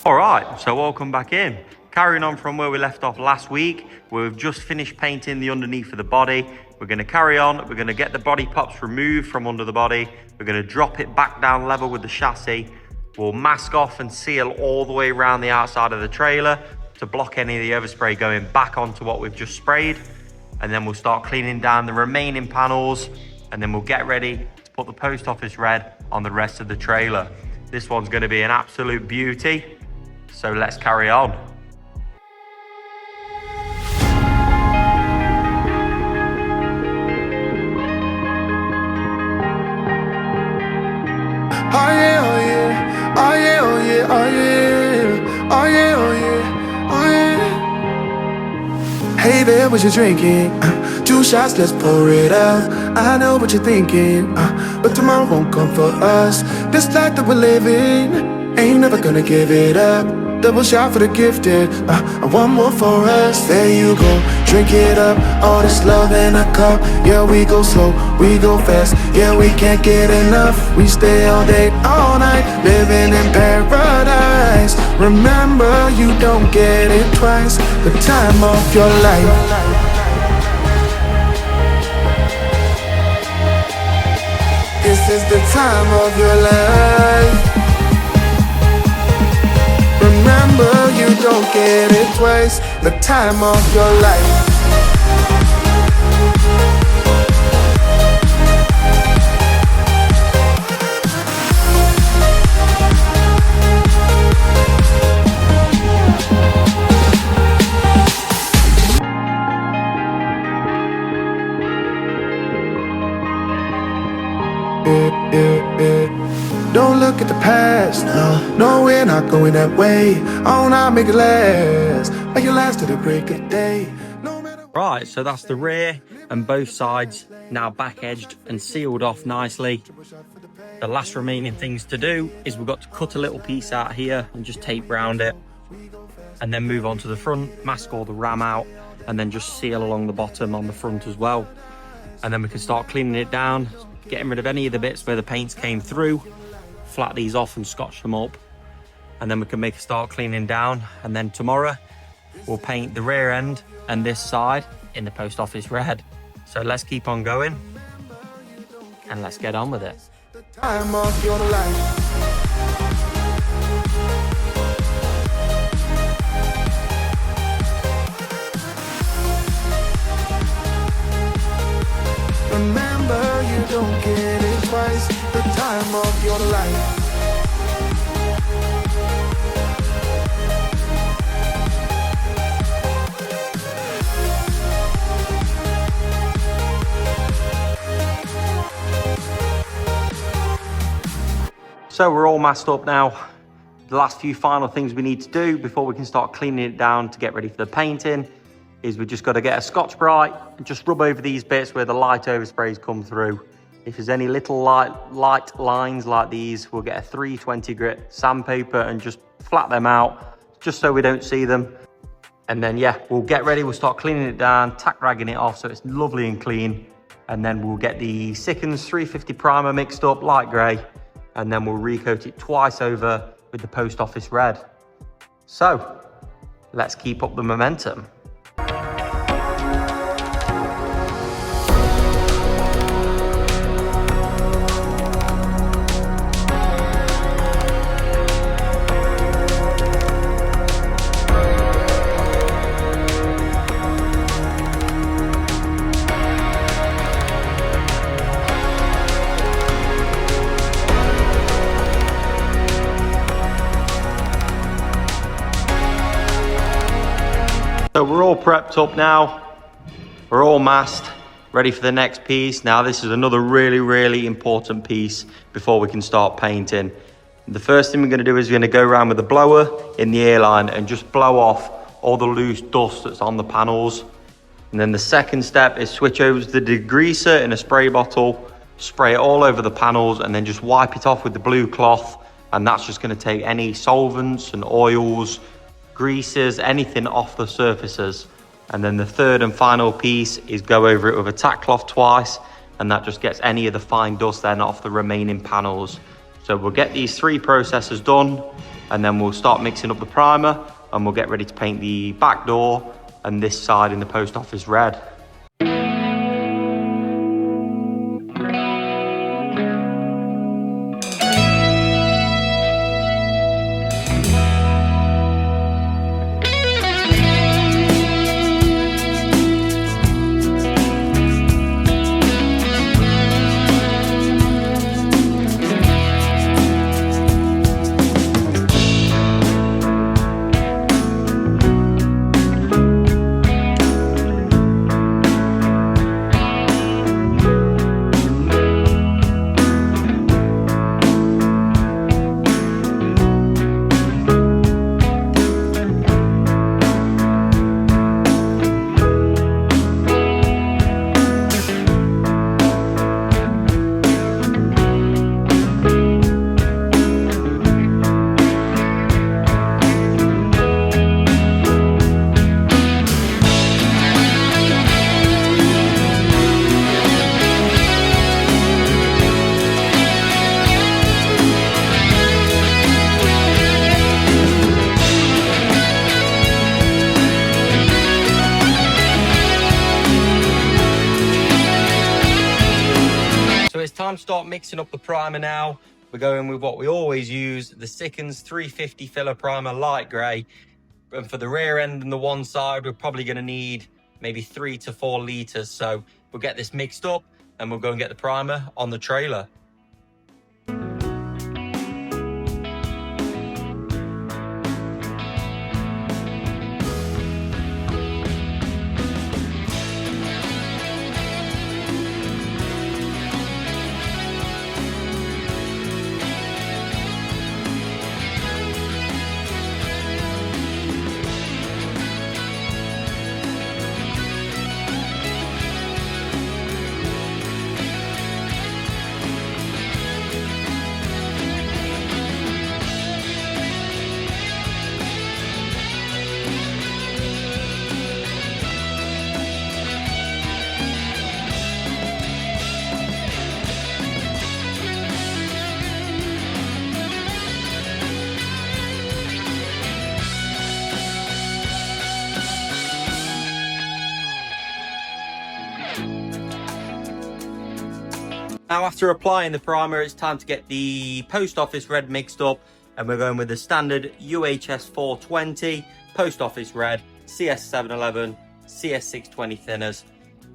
All right, so welcome back in. Carrying on from where we left off last week, we've just finished painting the underneath of the body. We're going to carry on. We're going to get the body pops removed from under the body. We're going to drop it back down level with the chassis. We'll mask off and seal all the way around the outside of the trailer to block any of the overspray going back onto what we've just sprayed. And then we'll start cleaning down the remaining panels, and then we'll get ready to put the post office red on the rest of the trailer. This one's going to be an absolute beauty. So let's carry on. Oh yeah, oh yeah, oh yeah, oh yeah, oh yeah, oh yeah, oh yeah, oh yeah. Hey there, what you drinking? 2 shots, let's pour it out. I know what you're thinking, but tomorrow won't come for us. This life that we're living, ain't never gonna give it up. Double shot for the gifted, and one more for us. There you go, drink it up. All this love in a cup. Yeah, we go slow, we go fast. Yeah, we can't get enough. We stay all day, all night, living in paradise. Remember, you don't get it twice. The time of your life. This is the time of your life. Remember, you don't get it twice. The time of your life. Don't look at the past, no, we're not going that way. Oh, now make it last, make it last to the break of day. No matter. Right, so that's the rear and both sides now back edged and sealed off nicely. The last remaining things to do is we've got to cut a little piece out here and just tape round it, and then move on to the front, mask all the ram out, and then just seal along the bottom on the front as well. And then we can start cleaning it down, getting rid of any of the bits where the paints came through, flat these off and scotch them up, and then we can make a start cleaning down. And then tomorrow we'll paint the rear end and this side in the post office red. So let's keep on going and let's get on with it. The time of your life. Remember, you don't get it twice. The time of your life. So we're all masked up now. The last few final things we need to do before we can start cleaning it down to get ready for the painting is we just got to get a Scotch Brite and just rub over these bits where the light oversprays come through. If there's any little light lines like these, we'll get a 320 grit sandpaper and just flat them out just so we don't see them. And then yeah, we'll get ready, we'll start cleaning it down, tack ragging it off so it's lovely and clean. And then we'll get the Sickens 350 primer mixed up, light grey, and then we'll recoat it twice over with the post office red. So let's keep up the momentum. So we're all prepped up now, we're all masked, ready for the next piece. Now this is another really important piece before we can start painting. The first thing we're going to do is we're going to go around with the blower in the airline and just blow off all the loose dust that's on the panels. And then the second step is switch over to the degreaser in a spray bottle, spray it all over the panels, and then just wipe it off with the blue cloth. And that's just going to take any solvents and oils, greases, anything off the surfaces. And then the third and final piece is go over it with a tack cloth twice, and that just gets any of the fine dust then off the remaining panels. So we'll get these 3 processes done, and then we'll start mixing up the primer and we'll get ready to paint the back door and this side in the post office red. It's time to start mixing up the primer now. We're going with what we always use, the Sickens 350 filler primer, light grey. And for the rear end and the one side, we're probably going to need maybe 3 to 4 litres. So we'll get this mixed up and we'll go and get the primer on the trailer. Now after applying the primer, it's time to get the post office red mixed up, and we're going with the standard UHS 420, post office red, CS 711, CS 620 thinners,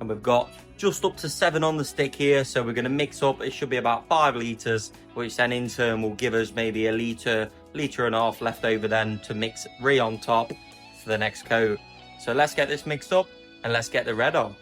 and we've got just up to 7 on the stick here, so we're going to mix up. It should be about 5 litres, which then in turn will give us maybe a litre and a half left over then to mix on top for the next coat. So let's get this mixed up and let's get the red on.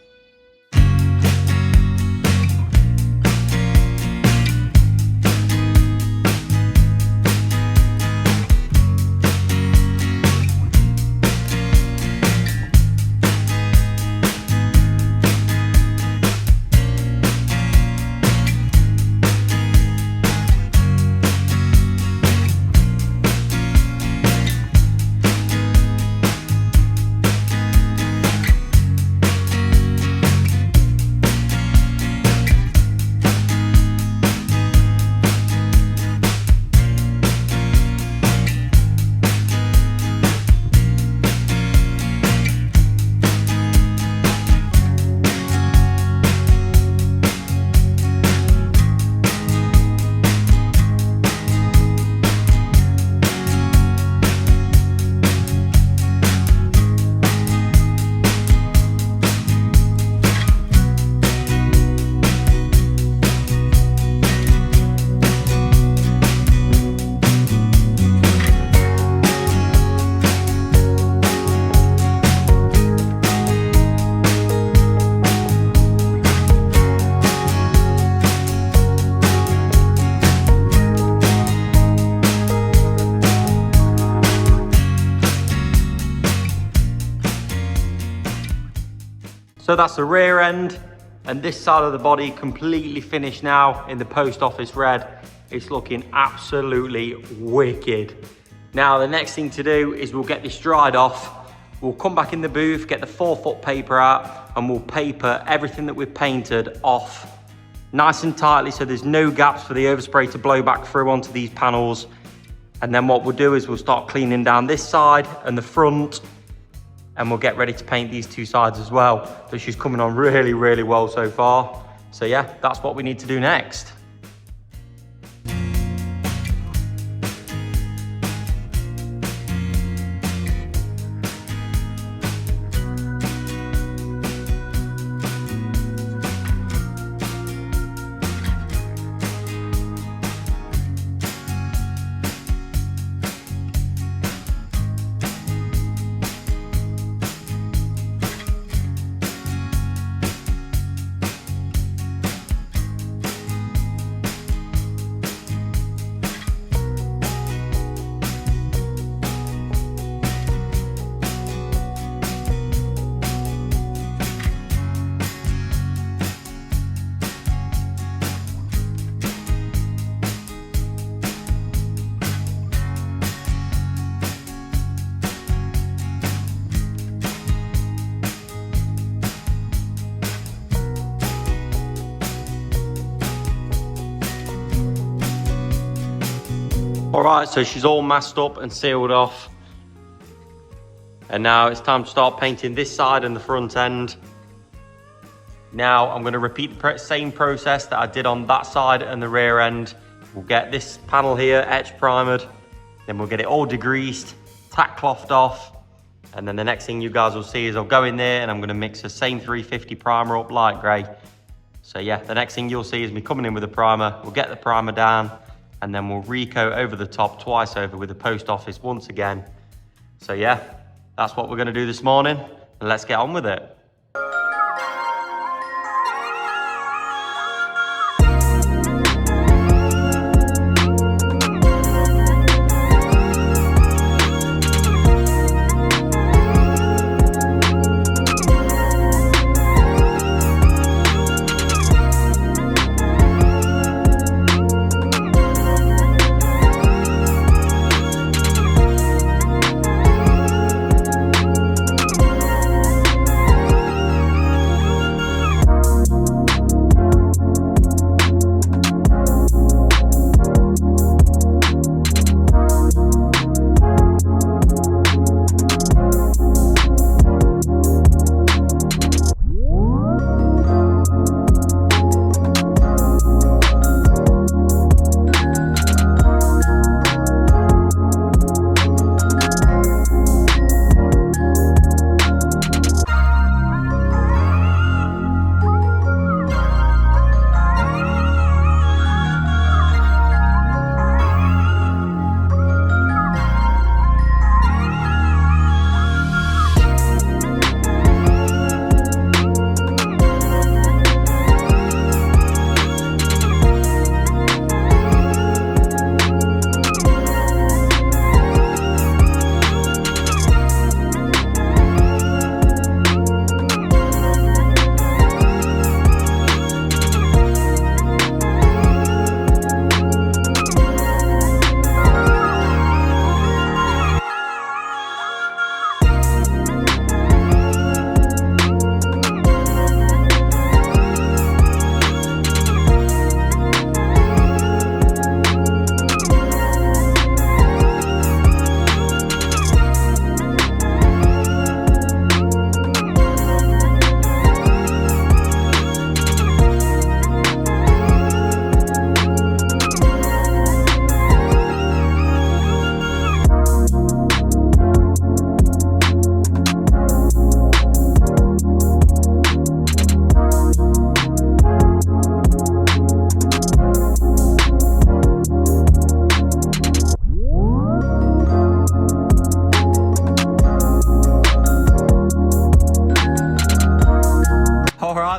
So that's the rear end, and this side of the body completely finished now in the post office red. It's looking absolutely wicked. Now the next thing to do is we'll get this dried off. We'll come back in the booth, get the 4-foot paper out, and we'll paper everything that we've painted off nice and tightly so there's no gaps for the overspray to blow back through onto these panels. And then what we'll do is we'll start cleaning down this side and the front, and we'll get ready to paint these two sides as well. But she's coming on really, really well so far. So yeah, that's what we need to do next. All right, so she's all masked up and sealed off. And now it's time to start painting this side and the front end. Now I'm going to repeat the same process that I did on that side and the rear end. We'll get this panel here etch primered, then we'll get it all degreased, tack clothed off, and then the next thing you guys will see is I'll go in there and I'm going to mix the same 350 primer up light grey. So yeah, the next thing you'll see is me coming in with the primer. We'll get the primer down, and then we'll recoat over the top twice over with the post office once again. So yeah, that's what we're going to do this morning, and let's get on with it.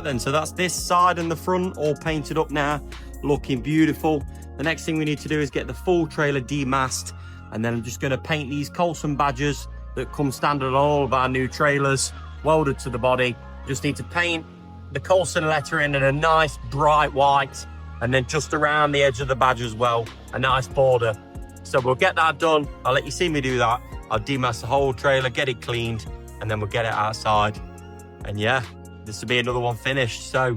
Then so that's this side and the front all painted up now, looking beautiful. The next thing we need to do is get the full trailer demasked, and then I'm just going to paint these Coulson badges that come standard on all of our new trailers, welded to the body. Just need to paint the Coulson lettering in a nice bright white, and then just around the edge of the badge as well, a nice border. So we'll get that done. I'll let you see me do that. I'll demask the whole trailer, get it cleaned, and then we'll get it outside. And yeah, this will be another one finished, so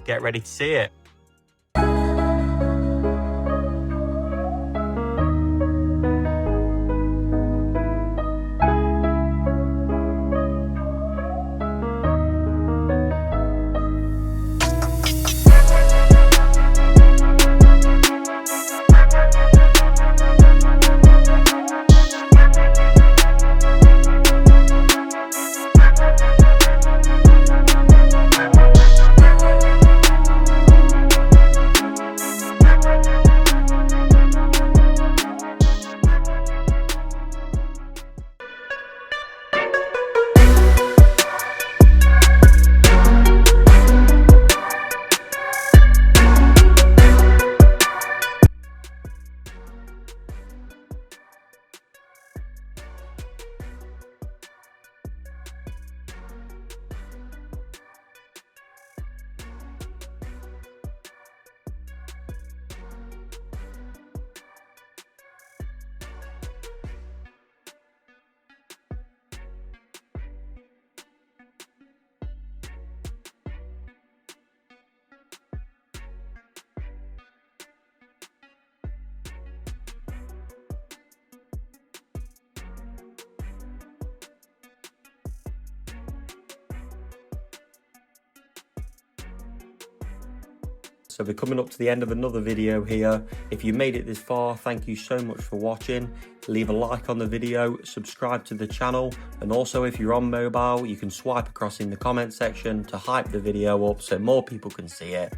get ready to see it. So we're coming up to the end of another video here. If you made it this far, thank you so much for watching. Leave a like on the video, subscribe to the channel, and also if you're on mobile, you can swipe across in the comment section to hype the video up so more people can see it.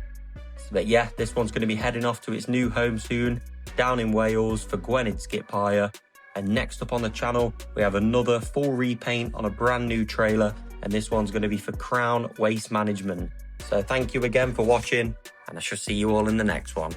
But yeah, this one's going to be heading off to its new home soon, down in Wales for Gwynedd Skip-Hire. And next up on the channel, we have another full repaint on a brand new trailer, and this one's going to be for Crown Waste Management. So thank you again for watching, and I shall see you all in the next one.